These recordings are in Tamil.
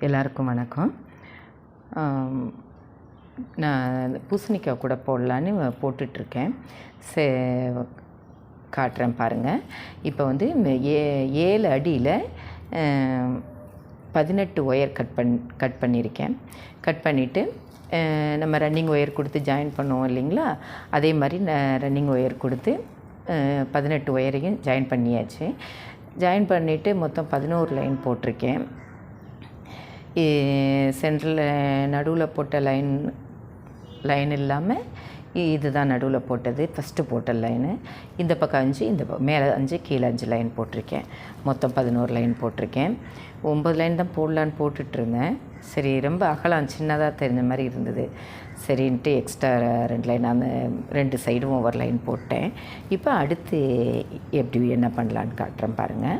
எல்லாருக்கும் வணக்கம். நான் பூசணிக்காய் கூட போடலான்னு போட்டுட்ருக்கேன். காட்டுறேன் பாருங்கள். இப்போ வந்து 7 அடியில் 18 ஒயர் கட் பண்ணியிருக்கேன். கட் பண்ணிவிட்டு நம்ம ரன்னிங் ஒயர் கொடுத்து ஜாயின் பண்ணுவோம் இல்லைங்களா, அதே மாதிரி நான் ரன்னிங் ஒயர் கொடுத்து 18 ஒயரையும் ஜாயின் பண்ணியாச்சு. ஜாயின் பண்ணிவிட்டு மொத்தம் 11 லைன் போட்டிருக்கேன். சென்ட்ரில் நடுவில் போட்ட லைன் இல்லாமல் இது தான் நடுவில் போட்டது ஃபஸ்ட்டு போட்ட லைனு. இந்த பக்கம் 5, இந்த மேலே 5, கீழே 5 லைன் போட்டிருக்கேன். மொத்தம் 11 லைன் போட்டிருக்கேன். 9 லைன் தான் போடலான்னு போட்டுட்ருந்தேன். சரி, ரொம்ப அகலம் சின்னதாக தெரிஞ்ச மாதிரி இருந்தது. சரின்ட்டு எக்ஸ்ட்ரா 2 லைன் அந்த 2 சைடும் ஒவ்வொரு லைன் போட்டேன். இப்போ அடுத்து எப்படி என்ன பண்ணலான்னு காட்டுறேன் பாருங்கள்.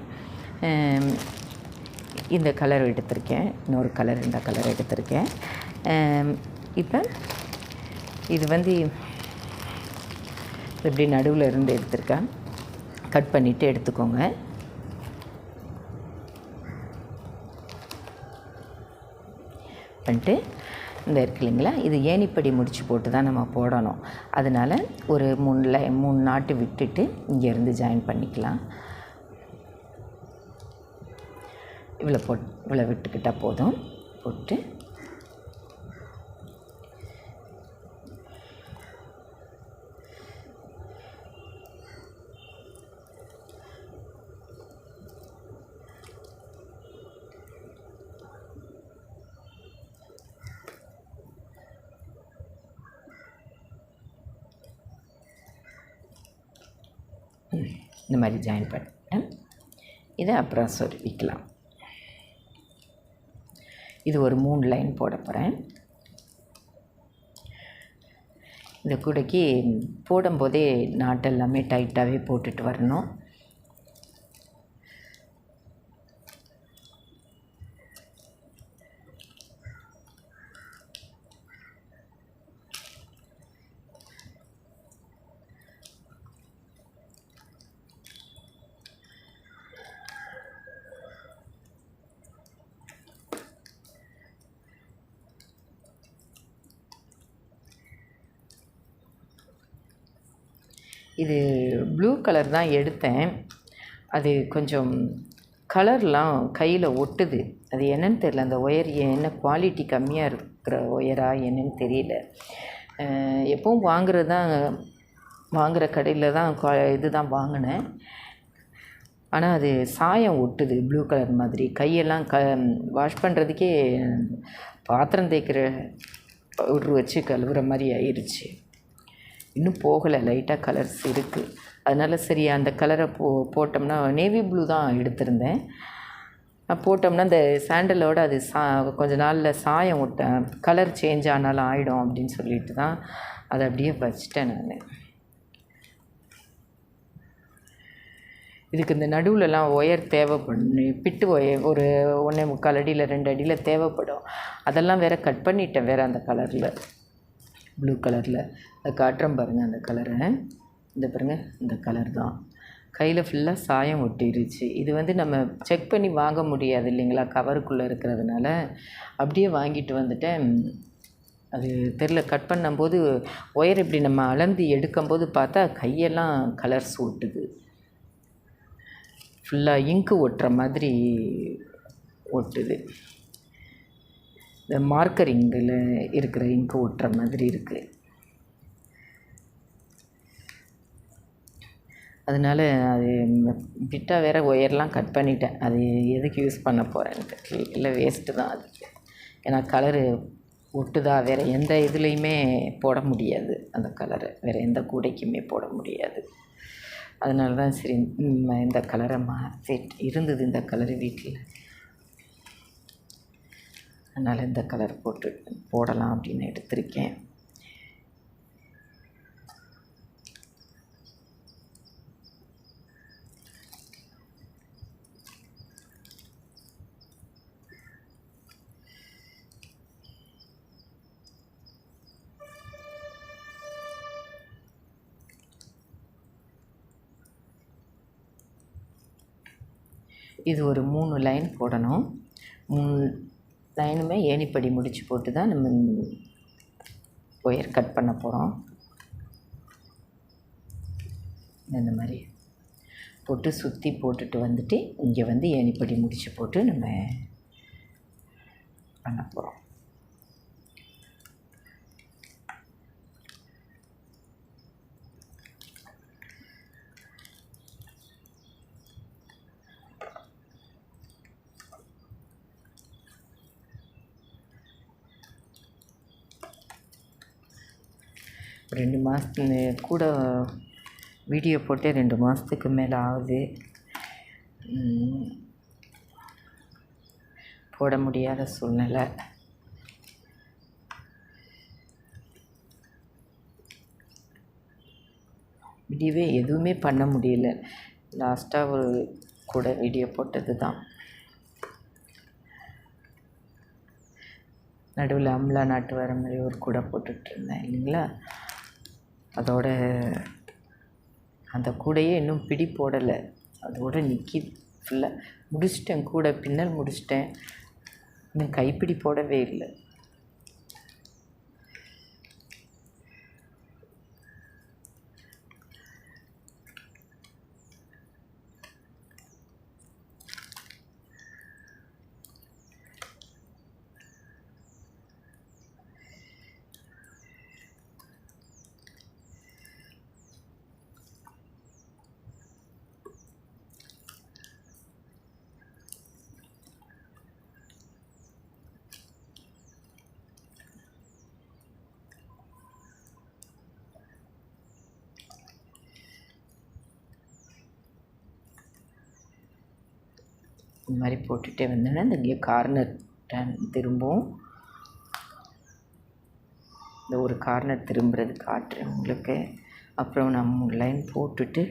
இந்த கலர் எடுத்திருக்கேன், இன்னொரு கலர், இந்த கலர் எடுத்திருக்கேன். இப்போ இது வந்து இப்படி நடுவில் இருந்து எடுத்திருக்கேன். கட் பண்ணிவிட்டு எடுத்துக்கோங்க. பண்ணிட்டு இந்த இருக்கு இல்லைங்களா, இது ஏணிப்படி முடிச்சு போட்டு தான் நம்ம போடணும். அதனால் ஒரு 3 நாட்டு விட்டுட்டு இங்கேருந்து ஜாயின் பண்ணிக்கலாம். இவ்வளோ விட்டுக்கிட்டால் போதும். போட்டு இந்த மாதிரி ஜாயின் பண்ணிட்டேன். இதை அப்புறம் சொருவிக்கலாம். இது ஒரு 3 லைன் போட போகிறேன். இந்த கூடைக்கு போடும்போதே நாட்டு எல்லாமே டைட்டாகவே போட்டுட்டு வரணும். இது ப்ளூ கலர் தான் எடுத்தேன். அது கொஞ்சம் கலர்லாம் கையில் ஒட்டுது. அது என்னன்னு தெரியல. அந்த ஒயர் என்ன குவாலிட்டி கம்மியாக இருக்கிற ஒயரா என்னன்னு தெரியல. எப்பவும் வாங்குகிற கடையில் தான் இது தான் வாங்கினேன். ஆனால் அது சாயம் ஒட்டுது ப்ளூ கலர் மாதிரி. கையெல்லாம் வாஷ் பண்ணுறதுக்கே பாத்திரம் தேய்க்கிற பவுட்ரு வச்சு கழுவுற மாதிரி ஆயிடுச்சு. இன்னும் போகலை, லைட்டாக கலர்ஸ் இருக்குது. அதனால் சரி அந்த கலரை போட்டோம்னா, நேவி ப்ளூ தான் எடுத்திருந்தேன். போட்டோம்னா இந்த சாண்டலோடு அது கொஞ்ச நாளில் சாயம் கலர் சேஞ்ச் ஆனாலும் ஆகிடும் அப்படின்னு சொல்லிட்டு தான் அதை அப்படியே வச்சிட்டேன் நான். இதுக்கு இந்த நடுவில்லாம் ஒயர் தேவைப்படும். பிட்டு ஒயர் ஒரு 1.25 அடியில் 2 அடியில் தேவைப்படும். அதெல்லாம் வேறு கட் பண்ணிட்டேன் வேறு அந்த கலரில், ப்ளூ கலரில். அதை காட்டுறேன் பாருங்கள். அந்த கலரை இந்த பாருங்கள், இந்த கலர் தான். கையில் ஃபுல்லாக சாயம் ஒட்டிருச்சு. இது வந்து நம்ம செக் பண்ணி வாங்க முடியாது இல்லைங்களா, கவருக்குள்ளே இருக்கிறதுனால அப்படியே வாங்கிட்டு வந்துட்டேன். அது தெரில, கட் பண்ணும்போது ஒயர் இப்படி நம்ம அளந்து எடுக்கும்போது பார்த்தா கையெல்லாம் கலர்ஸ் ஒட்டுது. ஃபுல்லாக இங்கு ஒட்டுற மாதிரி ஒட்டுது. இந்த மார்க்கரிங்கில் இருக்கிற இங்கு ஒட்டுற மாதிரி இருக்குது. அதனால் அது பிட்டாக வேறு ஒயர்லாம் கட் பண்ணிட்டேன். அது எதுக்கு யூஸ் பண்ண போகிறேன்ட்டு இல்லை, வேஸ்ட்டு தான் அது. ஏன்னா கலரு ஒட்டுதா, வேறு எந்த இதுலேயுமே போட முடியாது. அந்த கலரை வேறு எந்த கூடைக்குமே போட முடியாது. அதனால தான் சரி இந்த கலரை இருந்தது இந்த கலரு வீட்டில். அதனால் இந்த கலர் போடலாம் அப்படின்னு எடுத்திருக்கேன். இது ஒரு 3 லைன் போடணும். லைனுமே ஏணிப்படி முடிச்சு போட்டு தான் நம்ம ஒயர் கட் பண்ண போகிறோம். இந்த மாதிரி போட்டு சுற்றி போட்டுட்டு வந்துட்டு இங்கே வந்து ஏணிப்படி முடிச்சு போட்டு நம்ம பண்ண போகிறோம். ஒரு 2 மாதத்துக்கு கூட வீடியோ போட்டே 2 மாதத்துக்கு மேலே ஆகுது. போட முடியாத சூழ்நிலை. வீடியோவே எதுவுமே பண்ண முடியல. லாஸ்ட்டாக ஒரு கூட வீடியோ போட்டது தான். நடுவில் அம்லா நாட்டு வர மாதிரி ஒரு கூட போட்டுட்ருந்தேன் இல்லைங்களா. அதோட அந்த கூடையே இன்னும் பிடி போடலை. அதோடு நிற்கி ஃபுல்லாக முடிச்சிட்டேன். கூட பின்னல் முடிச்சிட்டேன். இன்னும் கைப்பிடி போடவே இல்லை. இந்த மாதிரி போட்டுகிட்டே வந்தோன்னா இந்த கார்னர் திரும்பவும் இந்த ஒரு கார்னர் திரும்புறது காட்டுறேன் உங்களுக்கு. அப்புறம் நான் 3 லைன் போட்டுட்டு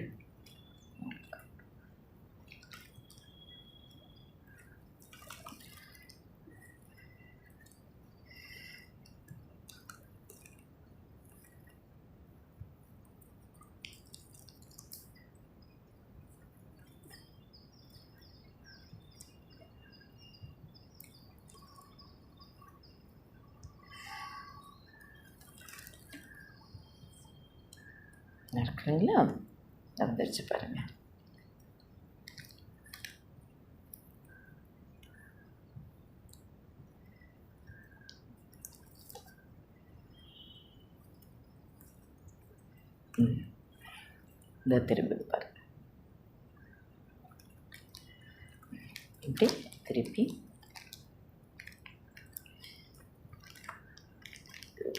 இருக்குங்களா. வந்துருச்சு பாருங்கள். இந்த திரும்புது பாருங்கள். இப்படி திருப்பி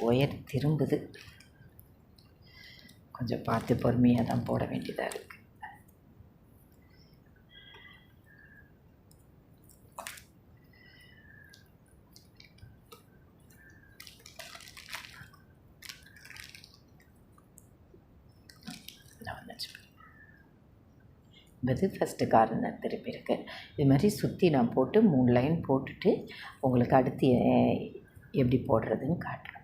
ஒயர் திரும்புது. கொஞ்சம் பார்த்து பொறுமையாக தான் போட வேண்டியதாக இருக்குது. இது ஃபஸ்ட்டு கார்னர் திருப்பி இருக்குது. இது மாதிரி சுற்றி நான் போட்டு 3 லைன் போட்டுட்டு உங்களுக்கு அடுத்து எப்படி போடுறதுன்னு காட்டுறேன்.